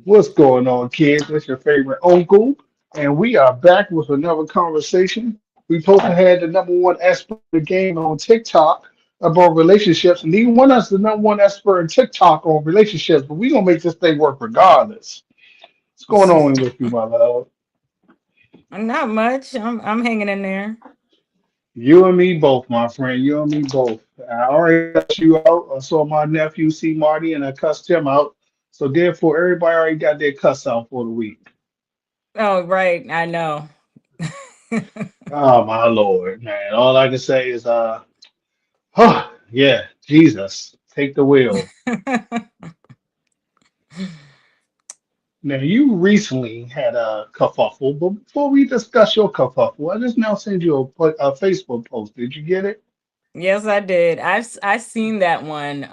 What's going on, kids? It's your favorite uncle, and we are back with another conversation. We supposed to have the number one expert in the game on TikTok about relationships, and he want us the number one expert in TikTok on relationships, but we gonna make this thing work regardless. What's going on with you, my love? Not much. I'm hanging in there. You and me both, my friend. You and me both. I already cussed you out. I saw my nephew see Marty, and I cussed him out. So therefore, everybody already got their cuss out for the week. Oh, right. I know. Oh my Lord, man. All I can say is oh yeah, Jesus, take the wheel. Now you recently had a kerfuffle, but before we discuss your kerfuffle, I just now sent you a Facebook post. Did you get it? Yes, I did. I seen that one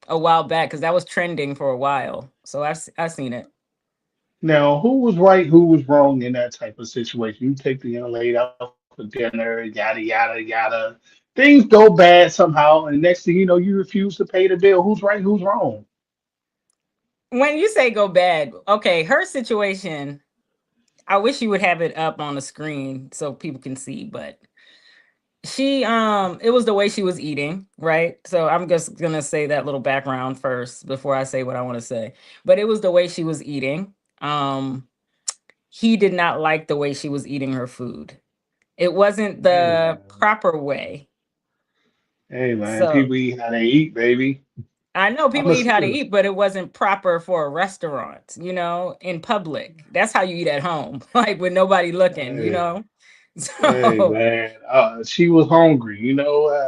a while back because that was trending for a while. So I seen it. Now, who was right, who was wrong in that type of situation? You take the young lady out for dinner, yada yada yada. Things go bad somehow, and next thing you know, you refuse to pay the bill. Who's right, who's wrong? When you say go bad, okay, her situation, I wish you would have it up on the screen so people can see, but she it was the way she was eating, right? So I'm just gonna say that little background first before I say what I want to say. But it was the way she was eating. He did not like the way she was eating her food. It wasn't Hey the man, proper way. hey man, So people eat how they eat, baby. I know I'm people a eat how to serious. eat, but it wasn't proper for a restaurant, in public. That's how you eat at home, like with nobody looking. Hey, hey So man, she was hungry.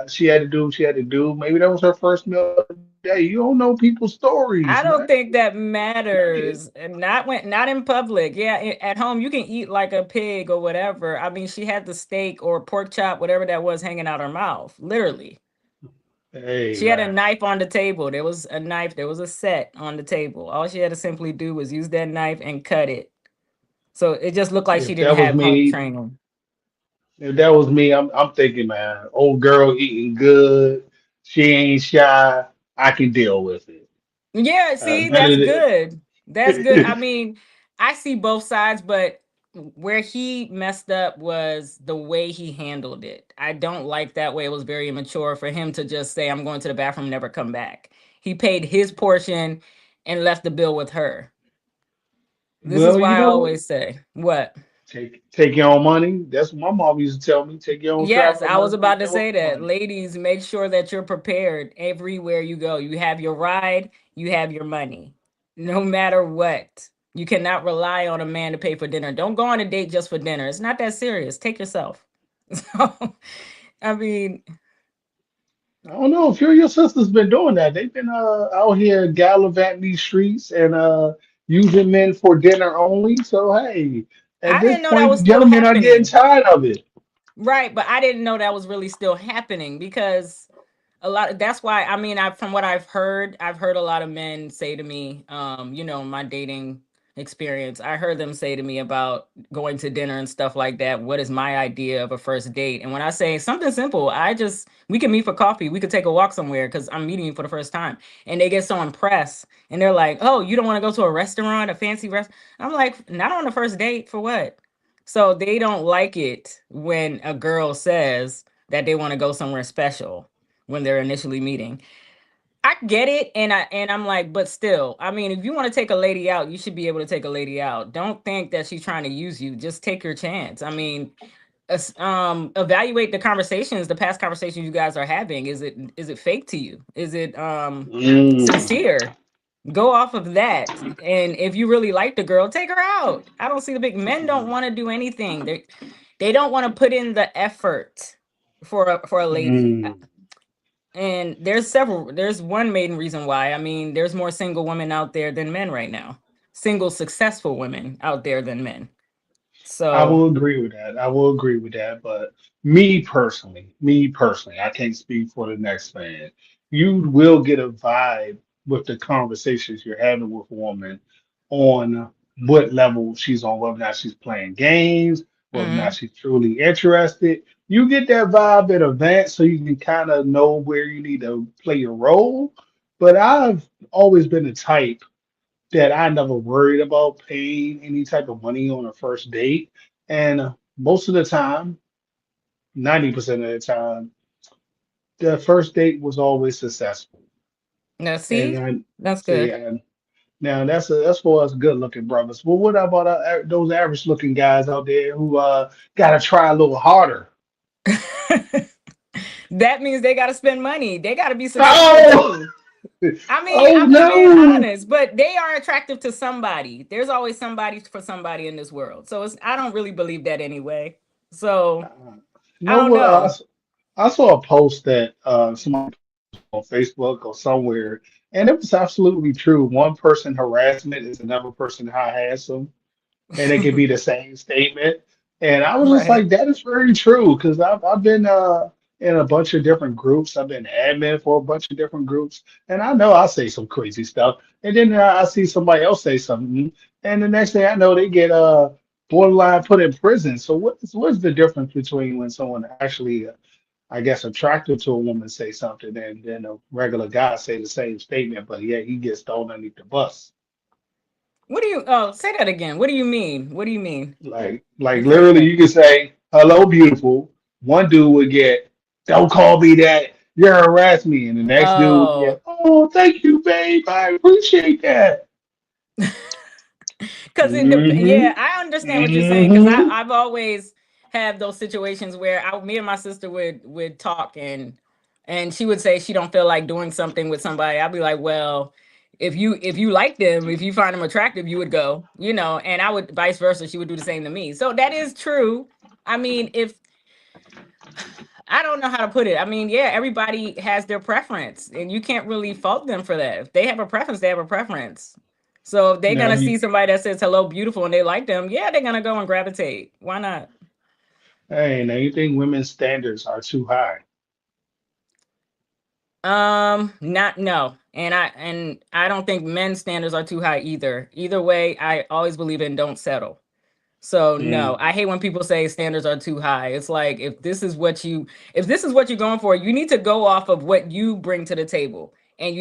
She had to do what she had to do. Maybe that was her first meal of the day. You don't know people's stories, I man. don't think that I get it. matters. And not in public. Yeah, at home you can eat like a pig or whatever. I mean, she had the steak or pork chop, whatever that was, hanging out her mouth, literally. Hey She had a man. knife on the table. There was a knife, there was a set on the table. All she had to simply do was use that knife and cut it. So it just looked like she If didn't that was have home me, training. if that was me, I'm thinking, man, old girl eating good. She ain't shy. I can deal with it. Yeah, see, Better that's good. That's good. I than mean, I see both sides, but where he messed up was the way he handled it. I don't like that way. It was very immature for him to just say, I'm going to the bathroom, never come back. He paid his portion and left the bill with her. This is well, you why I know what? always say, what? Take your own money. That's what my mom used to tell me. Take your own Yes, travel I was money. about Take to your say own that. money. Ladies, make sure that you're prepared everywhere you go. You have your ride, you have your money, no matter what. You cannot rely on a man to pay for dinner. Don't go on a date just for dinner. It's not that serious. Take yourself. So, I mean, I don't know if you and your sister's been doing that. They've been out here gallivanting these streets and using men for dinner only. So hey, at I this didn't know that was point, still gentlemen are getting happening. tired of it. Right, but I didn't know that was really still happening because that's why I mean I from what I've heard a lot of men say to me, my dating experience, I heard them say to me about going to dinner and stuff like that. What is my idea of a first date? And when I say something simple, we can meet for coffee, we could take a walk somewhere because I'm meeting you for the first time. And they get so impressed and they're like, oh, you don't want to go to a restaurant, a fancy restaurant? I'm like, not on the first date, for what? So they don't like it when a girl says that they want to go somewhere special when they're initially meeting. I get it, and I'm like, but still, I mean, if you want to take a lady out, you should be able to take a lady out. Don't think that she's trying to use you. Just take your chance. I mean, evaluate the conversations, the past conversations you guys are having. Is it fake to you? Is it Mm. sincere? Go off of that. And if you really like the girl, take her out. I don't see the big men don't want to do anything. They don't want to put in the effort for a lady. Mm. And there's one main reason why. I mean, there's more single women out there than men right now. Single successful women out there than men. I So will agree with that. I will agree with that. But me personally, I can't speak for the next man. You will get a vibe with the conversations you're having with a woman on what level she's on, whether or not she's playing games, whether or not mhm. she's truly interested. You get that vibe in advance so you can kind of know where you need to play your role. But I've always been the type. that I never worried about paying any type of money on a first date. And most of the time, 90% of the time, the first date was always successful. Now, And see, I that's see, good. and now that's for us good looking brothers. Well, what about those average looking guys out there who gotta try a little harder? That means they got to spend money. They got to be successful Oh, too. I mean, oh I'm just being no! honest, but they are attractive to somebody. There's always somebody for somebody in this world. So I don't really believe that anyway. So You I know don't what? know. I saw a post that somebody on Facebook or somewhere, and it was absolutely true. One person harassment is another person harassment, and it could be the same statement. And I was just Right. like, that is very true because I've been in a bunch of different groups. I've been admin for a bunch of different groups, and I know I say some crazy stuff, and then I see somebody else say something, and the next thing I know, they get borderline put in prison. So what's the difference between when someone actually I guess attracted to a woman say something and then a regular guy say the same statement, but yeah, he gets thrown underneath the bus. What do you say that again? What do you mean? What do you mean? Like Rephrase literally that. you could say, hello, beautiful. One dude would get, don't call me that, you're harassing me. And the next dude would Oh, get, oh, thank you, babe. I appreciate that. because it Mm-hmm. yeah, I understand what you're saying because Mm-hmm. I've always had those situations where me and my sister would talk and she would say she don't feel like doing something with somebody. I'd be like, well, if you like them, if you find them attractive, you would go, and I would vice versa. She would do the same to me. So that is true. I mean, if I don't know how to put it. I mean, yeah, everybody has their preference, and you can't really fault them for that. If they have a preference, they have a preference. So if they're Now gonna see you, somebody that says hello, beautiful, and they like them, yeah, they're gonna go and gravitate. Why not? hey, now you think women's standards are too high? Not no, and I don't think men's standards are too high either. Either way, I always believe in don't settle. So no, I Mm, hate when people say standards are too high. It's like if this is what you're going for, you need to go off of what you bring to the table, and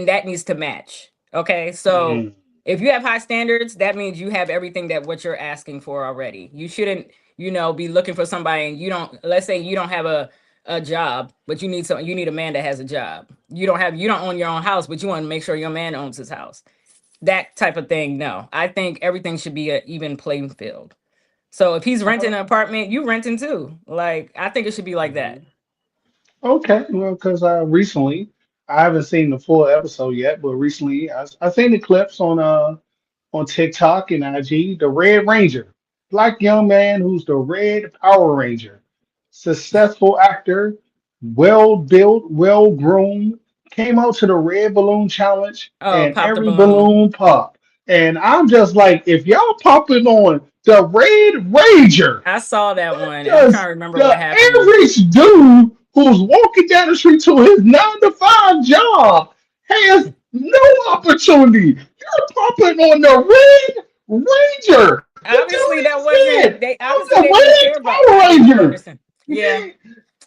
that needs to match. Okay, so mm. if you have high standards, that means you have everything that what you're asking for already. You shouldn't, be looking for somebody and you don't. Let's say you don't have a job, but you need a man that has a job. You don't own your own house, but you want to make sure your man owns his house, that type of thing. No, I think everything should be an even playing field. So if he's renting an apartment, you renting too. Like, I think it should be like that. Mhm. Okay, well, because recently I haven't seen the full episode yet, but recently I seen the clips on TikTok and IG. The Red Ranger, black young man who's the Red Power Ranger, successful actor, well built, well groomed, came out to the Red Balloon Challenge, Oh, and pop the every balloon. balloon popped. And I'm just like, if y'all popping on the Red Ranger. I saw that one. I'm trying Does to remember the what happened. average dude who's walking down the street to his 9 to 5 job has no opportunity? You're popping on the Red Ranger. The Obviously, dude that even wasn't said, they. I'm Obviously, they didn't the care about. Red Power I Ranger. understand. Yeah, Okay?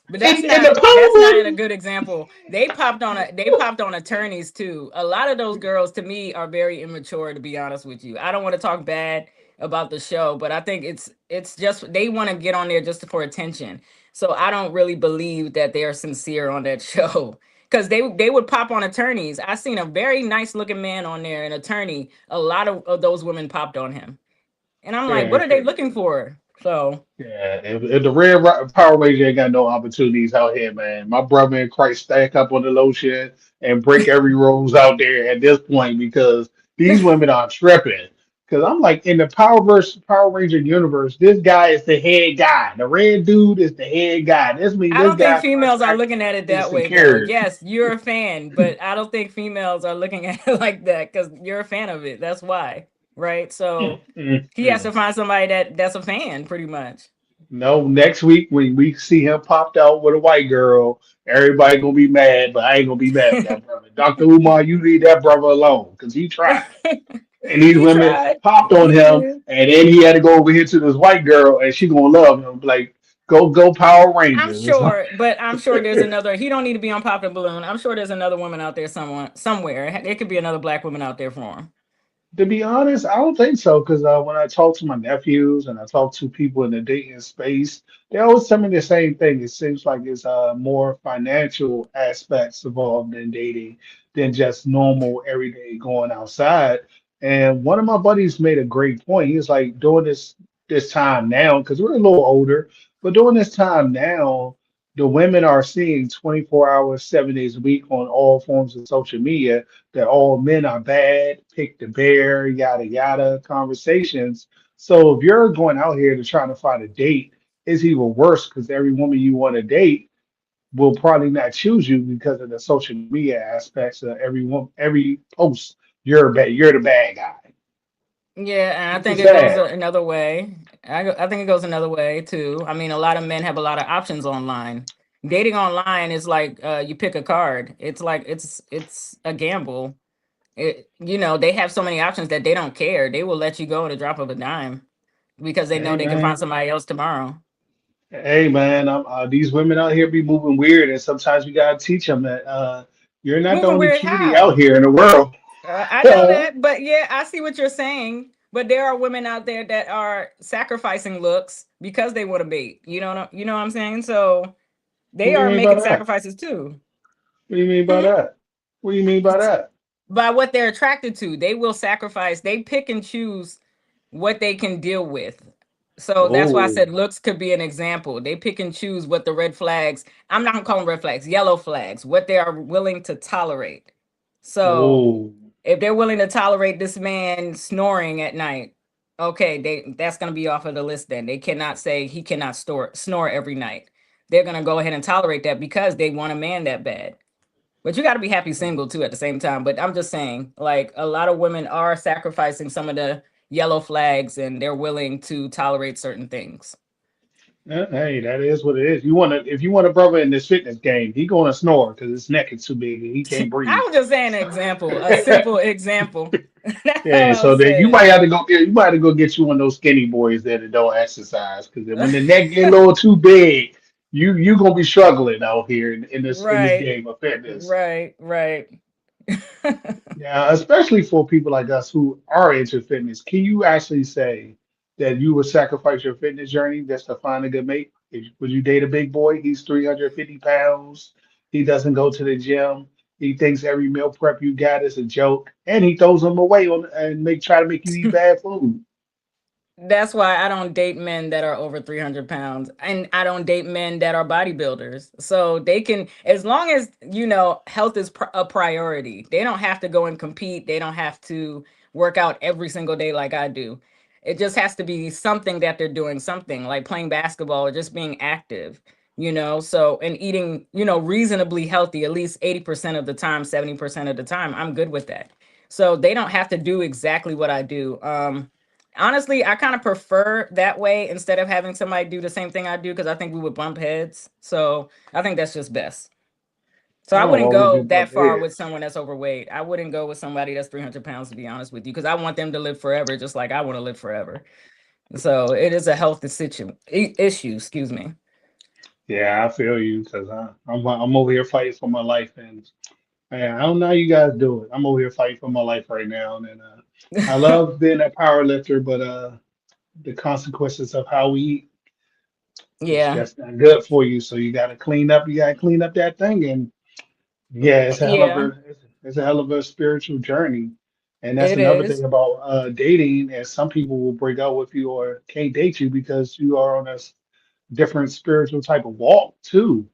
but And the that's not Power a Ranger. good example. They popped on attorneys too. A lot of those girls to me are very immature, to be honest with you. I don't want to talk bad about the show, but I think it's just they want to get on there just for attention. So I don't really believe that they are sincere on that show. Because they would pop on attorneys. I seen a very nice looking man on there, an attorney. A lot of those women popped on him. And I'm like, Yeah, what are they looking for? So yeah, if the Power Ranger ain't got no opportunities out here, man. My brother in Christ stack up on the lotion and break every rose out there at this point because these women are tripping. Because I'm like in the Power Ranger universe, this guy is the head guy. The red dude is the head guy. This means I this don't think guy females are contract looking at it is that way, though. secured. Yes, you're a fan, but I don't think females are looking at it like that because you're a fan of it. That's why, right? Mm, So mm, he has mm. to find somebody that's a fan, pretty much. No, next week when we see him popped out with a white girl, everybody gonna be mad, but I ain't gonna be mad at that brother. Dr. Umar, you leave that brother alone because he tried. And these He women tried. popped on He him, did. and then he had to go over here to this white girl, and she gonna love him. Like, go Power I'm Rangers. It's like, sure, but I'm sure there's another. He don't need to be on Pop the Balloon. I'm sure there's another woman out there somewhere. There could be another black woman out there for him. To be honest, I don't think so because when I talk to my nephews and I talk to people in the dating space, they always tell me the same thing. It seems like it's more financial aspects involved in dating than just normal everyday going outside. And one of my buddies made a great point. He was like, during this time now, because we're a little older, but during this time now, the women are seeing 24 hours, 7 days a week on all forms of social media that all men are bad, pick the bear, yada yada conversations. So if you're going out here to try to find a date, it's even worse because every woman you want to date will probably not choose you because of the social media aspects of every post. You're the bad guy, Yeah, and I which think is it goes sad. another way. I think it goes another way too. I mean, a lot of men have a lot of options online. Dating online is like you pick a card. It's like it's a gamble. They have so many options that they don't care. They will let you go at a drop of a dime because they know Hey they can find man, somebody else tomorrow. hey man, these women out here be moving weird, and sometimes we gotta teach them that you're not the Moving only weird cutie out how? here in the world. I know that, but yeah, I see what you're saying. But there are women out there that are sacrificing looks because they want to bait. You know what I'm saying? So What they do you are mean by making that? sacrifices too. What do you mean by Hmm? that? What do you mean by that? By what they're attracted to. They will sacrifice. They pick and choose what they can deal with. So that's why I Oh, said looks could be an example. They pick and choose what the red flags, I'm not gonna call them red flags, yellow flags, what they are willing to tolerate. So oh, if they're willing to tolerate this man snoring at night, okay, that's gonna be off of the list then. They cannot say he cannot snore every night. They're gonna go ahead and tolerate that because they want a man that bad. But you got to be happy single too at the same time. But I'm just saying, like a lot of women are sacrificing some of the yellow flags and they're willing to tolerate certain things. hey, that is what it is. If you want a brother in this fitness game, he gonna snore because his neck is too big and he can't breathe. I was just saying an example, a simple example. That's all Yeah, I so was then saying. you might have to go get you one of those skinny boys that don't exercise because when the neck get a little too big, you gonna be struggling out here in this Right, game of fitness. right. Yeah, especially for people like us who are into fitness. Can you actually say that you would sacrifice your fitness journey just to find a good mate? Would you date a big boy? He's 350 pounds. He doesn't go to the gym. He thinks every meal prep you got is a joke, and he throws them away and try to make you eat bad food. That's why I don't date men that are over 300 pounds. And I don't date men that are bodybuilders. So they can, as long as, health is a priority, they don't have to go and compete. They don't have to work out every single day like I do. It just has to be something that they're doing, something like playing basketball or just being active, So, and eating, reasonably healthy at least 80% of the time, 70% of the time. I'm good with that. So they don't have to do exactly what I do. Honestly, I kind of prefer that way instead of having somebody do the same thing I do because I think we would bump heads. So I think that's just best. So I Oh, wouldn't what would go you that bump far with heads? someone that's overweight. I wouldn't go with somebody that's 300 pounds, to be honest with you, because I want them to live forever, just like I want to live forever. So it is a health issue, excuse me. Yeah, I feel you because I'm over here fighting for my life, and man, I don't know how you guys do it. I'm over here fighting for my life right now, and I love being a power lifter, but the consequences of how we eat is Yeah, just not good for you. So you got to clean up. You got to clean up that thing, and yeah, yeah, it's a hell of a spiritual journey. And that's it another thing is, about dating, and some people will break out with you or can't date you because you are on a different spiritual type of walk too.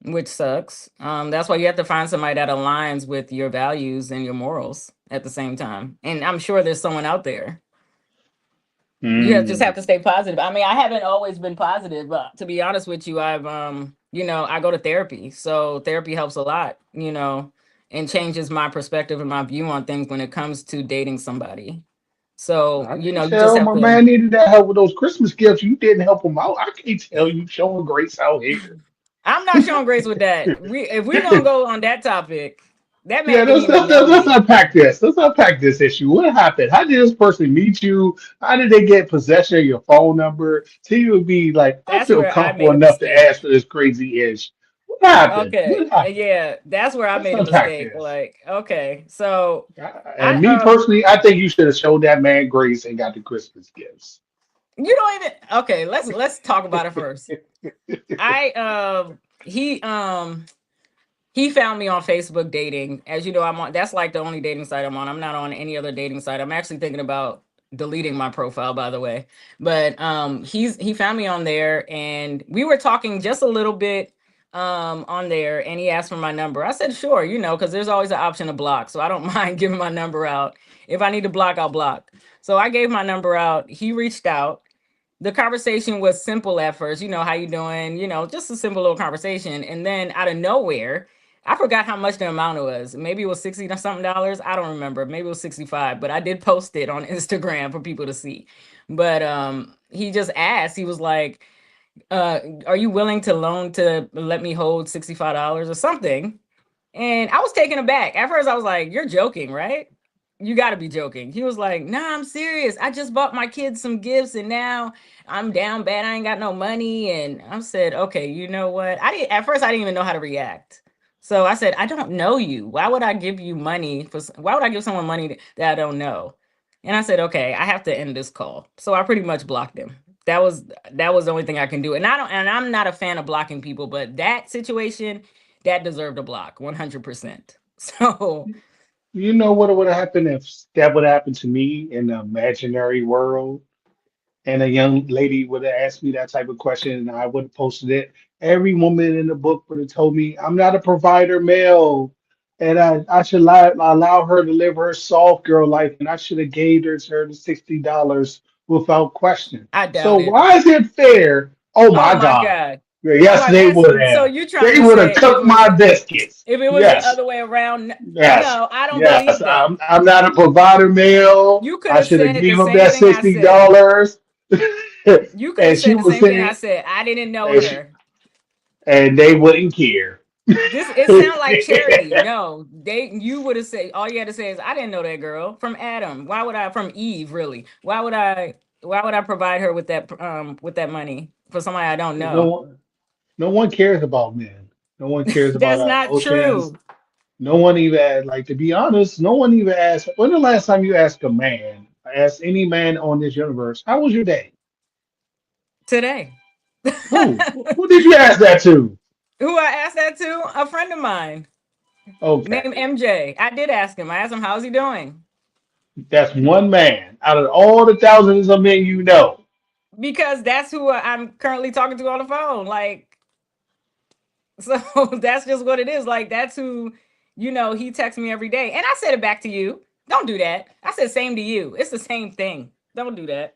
which sucks. That's why you have to find somebody that aligns with your values and your morals at the same time. And I'm sure there's someone out there. Just have Mm. to stay positive. I mean, I haven't always been positive, but to be honest with you, I've I go to therapy. So therapy helps a lot, and changes my perspective and my view on things when it comes to dating somebody. So, I can you just tell have my to man needed that help with those Christmas gifts. You didn't help him out. I can't tell you showing grace out here. I'm not showing grace with that. If we're gonna go on that topic, that Yeah, man didn't even know let's me. unpack this. Let's unpack this issue. What happened? How did this person meet you? How did they get possession of your phone number? So you would be like, I That's feel where I comfortable made a enough to mistake. ask for this crazy ish. What happened? Okay. What happened? Yeah, that's where I Let's made a unpack mistake. this. Like, okay. So I And me personally, I think you should have showed that man grace and got the Christmas gifts. you don't even okay, let's talk about it first. I he found me on Facebook dating. As you know, I'm on that's like the only dating site I'm on. I'm not on any other dating site. I'm actually thinking about deleting my profile, by the way. But he found me on there and we were talking just a little bit on there and he asked for my number. I said, sure, because there's always an option to block. So I don't mind giving my number out. If I need to block, I'll block. So I gave my number out. He reached out. The conversation was simple at first, how you doing, just a simple little conversation. And then out of nowhere, I forgot how much the amount it was. Maybe it was 60 or something dollars. I don't remember. Maybe it was 65, but I did post it on Instagram for people to see. But he just asked, he was like, are you willing to loan to let me hold $65 or something? And I was taken aback. At first, I was like, you're joking, right? You got to be joking. He was like, nah, I'm serious. I just bought my kids some gifts and now I'm down bad. I ain't got no money. And I said, okay, you know what? At first, I didn't even know how to react. So I said, I don't know you. Why would I give you money? Why would I give someone money that I don't know? And I said, okay, I have to end this call. So I pretty much blocked him. That was the only thing I can do. And I'm not a fan of blocking people, but that situation, that deserved a block 100%. So You know what would have happened if that would happen to me in the imaginary world? And a young lady would have asked me that type of question and I would have posted it. Every woman in the book would have told me, I'm not a provider male. And I should allow her to live her soft girl life. And I should have gave her the $60 without question. I So doubt it. why is it fair? Oh Oh my my God. God. Yes, they would So have. you trying They to would have say took my biscuits. if it was the Yes. other way around? Yes. No, I don't Yes. believe that. I'm not a provider male. You could I have should have said the gave him same that thing I $60. said. You could have And she said the was same thing I saying, said. I didn't know and, she, her. and they wouldn't care. This it sounds like charity. No, you would have said all you had to say is I didn't know that girl from Adam. Why would I from Eve really? Why would I provide her with that money for somebody I don't no know? one, no one cares about men. No one cares about That's our not emotions. true. No one even like to be honest. No one even asked. When the last time you asked a man, asked any man on this universe, how was your day? Today. Who? Who did you ask that to? Who I asked that to? A friend of mine named Okay, MJ. I did ask him. I asked him, how's he doing? that's one man out of all the thousands of men you know. Because that's who I'm currently talking to on the phone. Like, so that's just what it is. Like, that's who, he texts me every day. And I said it back to you. Don't do that. I said same to you. It's the same thing. Don't do that.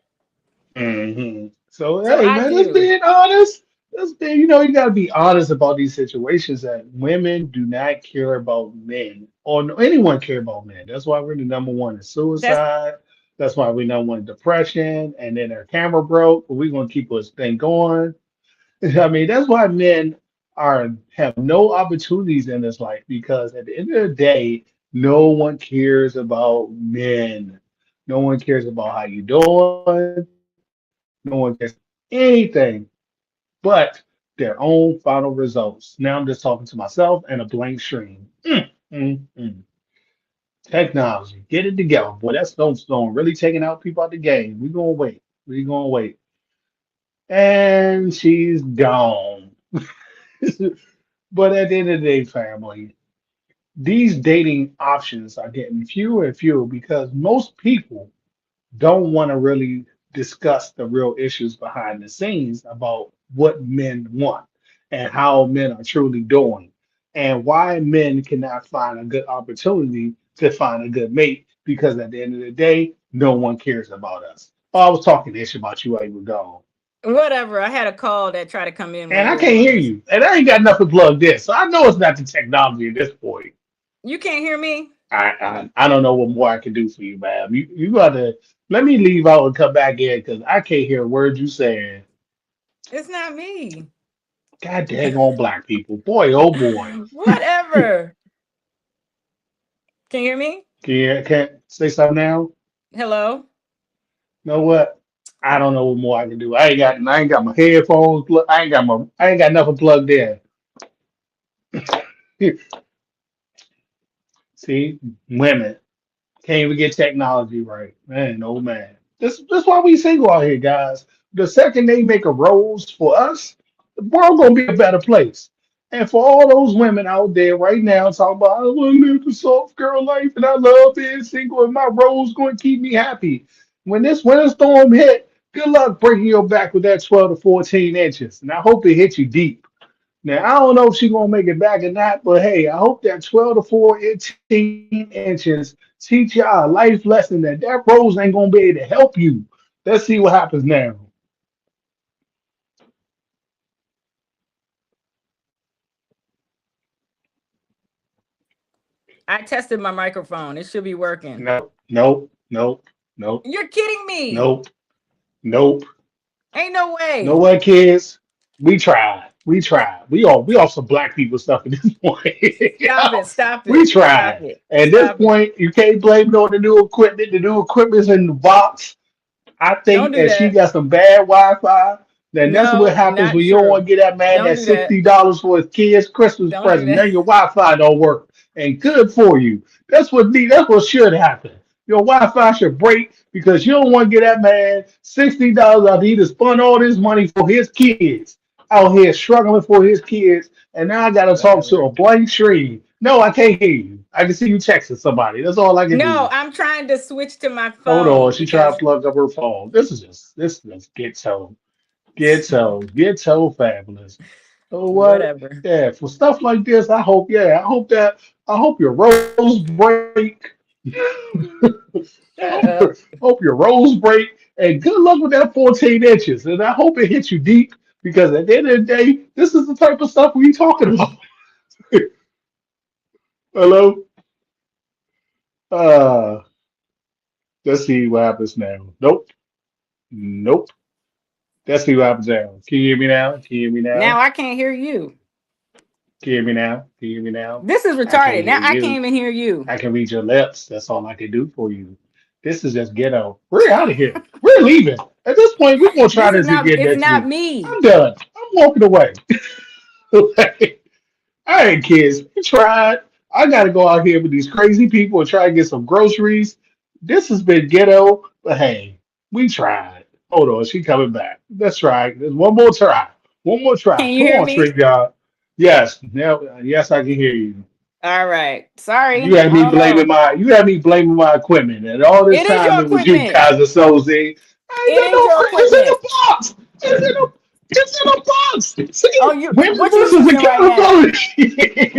So So hey I man, let's do. be honest. Let's be you gotta be honest about these situations that women do not care about men or anyone care about men. That's why we're the number one in That's suicide. That's why we're number one in depression. And then our camera broke, but we're gonna keep this thing going. I mean, that's why men have no opportunities in this life because at the end of the day, no one cares about men. No one cares about how you doing. No one cares anything but their own final results. Now I'm just talking to myself and a blank screen. Mm, mm. Technology, get it together, boy. That Stone Stone really taking out people out the game. We're gonna wait. We're gonna wait. And she's gone. But at the end of the day, family, these dating options are getting fewer and fewer because most people don't want to really discuss the real issues behind the scenes about what men want and how men are truly doing and why men cannot find a good opportunity to find a good mate because at the end of the day, no one cares about us. Oh, I was talking ish about you while you were gone. whatever. I had a call that tried to come in when And I you were can't hear gone. you. And I ain't got nothing plugged in. So I know it's not the technology at this point. You can't hear me? I don't know what more I can do for you, man. You gotta let me leave out and come back in because I can't hear a word you saying. It's not me. God dang on black people. Boy, oh boy. Whatever. Can you hear me? Can't say something now? Hello? Know what? I don't know what more I can do. I ain't got my headphones I ain't got nothing plugged in. See, women can't even get technology right. Man, oh man. This why we single out here, guys. The second they make a rose for us, the world gonna be a better place. And for all those women out there right now talking about I want to live the soft girl life and I love being single and my rose gonna keep me happy. When this winter storm hit, good luck breaking your back with that 12 to 14 inches. And I hope it hits you deep. Now I don't know if she's gonna make it back or not, but hey, I hope that 12 to 14 inches teach y'all a life lesson that rose ain't gonna be able to help you. Let's see what happens now. I tested my microphone. It should be working. Nope, nope, nope, nope, You're kidding me. nope, nope. Ain't no Know way. what, kids? We tried. We tried. We all some black people stuff at this point. Stop it. Stop We it. Stop tried. it. At this Stop it. point, you can't blame it on the new equipment. The new equipment's in the box. I Don't think do that she that. got some bad Wi-Fi. Then that's what No, happens not when you don't want true. to get that man Don't that do that. $60 for his kid's Christmas Don't do present. Now that. your Wi-Fi don't work. And good for you. That's what should happen. Your Wi-Fi should break because you don't want to get that man $60 after he just spent all this money for his kids out here struggling for his kids. And now I gotta talk to a Whatever. blank screen. No, I can't hear you. I can see you texting somebody. That's all I can No, do. I'm trying to switch to my Hold on, phone she tried to because plug up her phone. This is just ghetto fabulous. So what? whatever. Yeah, for stuff like this, I hope your rose break. Shut up. Hope your rose break, and good luck with that 14 inches. And I hope it hits you deep because at the end of the day, this is the type of stuff we talking about. Hello? Uh, let's see what happens now. Nope. Nope. Let's see what happens now. Can you hear me now? Can you hear me Now now? I can't hear you. Can you hear me now? Can you hear me now? This is I can't retarded. Now hear I can't you. even hear you. I can read your lips. That's all I can do for you. This is just ghetto. We're out of here. We're leaving. At this point, we're gonna try This is this not again it's next not week. me. I'm done. I'm walking away. All right, kids. We tried. I gotta go out here with these crazy people and try to get some groceries. This has been ghetto, but hey, we tried. Hold on, she coming back. Let's try. There's one more try. One more try. Can you Come hear on, me? Trick God. Yes. Now, yes, I can hear you. All right. Sorry. You had I me don't blaming know. my equipment, and all this It is time your it was you, equipment. Kaiser Soze. I ain't It got is no your friends. It's in equipment. the box. It's in the box. Oh, See, you women what you versus using right now?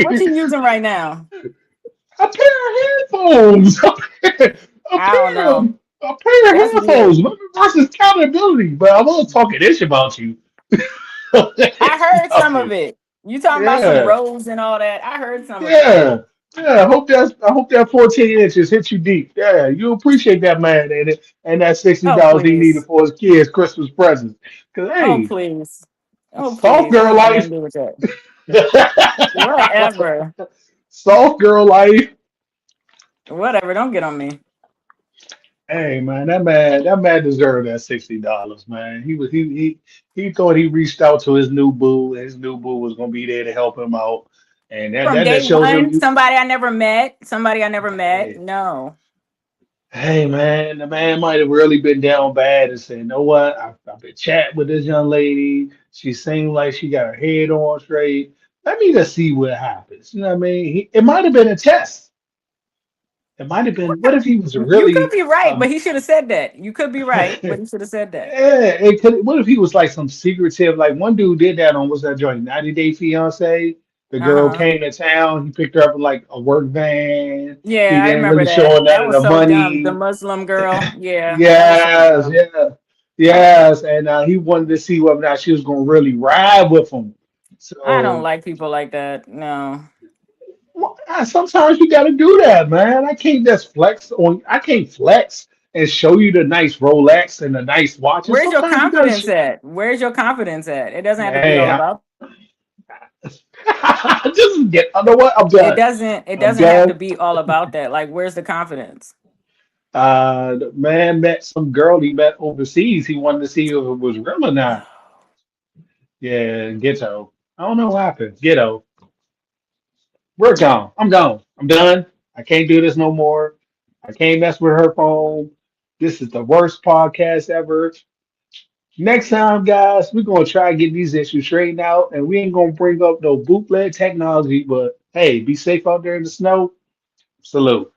What accountability. you using right now? A pair of headphones. A I don't pair of know. a pair of That's headphones. weird. Women versus accountability. But I was talking ish about you. I heard some of Nothing. it. You talking about some Yeah. rows and all that. I heard some of it. Yeah. Yeah, I hope that 14 inches hit you deep. Yeah, you appreciate that man and that Oh, $60 he needed please. for his kids' Christmas presents. Cause Oh, hey, please. Oh, soft please. I girl want nothing life. to do with that. Whatever. Soft girl life. Whatever. Don't get on me. Hey man, that man deserved that $60, man. He thought he reached out to his new boo. His new boo was gonna be there to help him out. And that From that, day that shows him one, you somebody I never met. Somebody I never met. hey, No. hey man, the man might have really been down bad and said, you know what? I've been chatting with this young lady. She seemed like she got her head on straight. Let me just see what happens. You know what I mean? It might have been a test. It might have been. What if he was You could really be right, but um, he should have said that. You could be right, but he should have said that. yeah, it could. What if he was like some secretive? Like one dude did that on what's that joint? 90 Day Fiance. The girl Uh-huh. came to town. He picked her up in like a work van. He Yeah, I didn't remember really that. show her none That of was the so dumb. The money. Muslim girl. Yeah, that was so Yes, dumb. yeah, yes. And he wanted to see whether or not she was going to really ride with him. I don't So like people like that. No. sometimes you got to do that, man. I can't just flex on. I can't flex and show you the nice Rolex and the nice watches. Where's your Sometimes you got to. confidence at? Where's your confidence at? It doesn't have to be Hey, all about just get. You know what? I'm it done. doesn't it I'm doesn't have to done. be all about that. Like where's the confidence? The man met some girl he met overseas. He wanted to see if it was real or not. Yeah, ghetto. I don't know what happened. Ghetto. We're gone. I'm gone. I'm done. I can't do this no more. I can't mess with her phone. This is the worst podcast ever. Next time, guys, we're gonna try to get these issues straightened out, and we ain't gonna bring up no bootleg technology. But hey, be safe out there in the snow. Salute.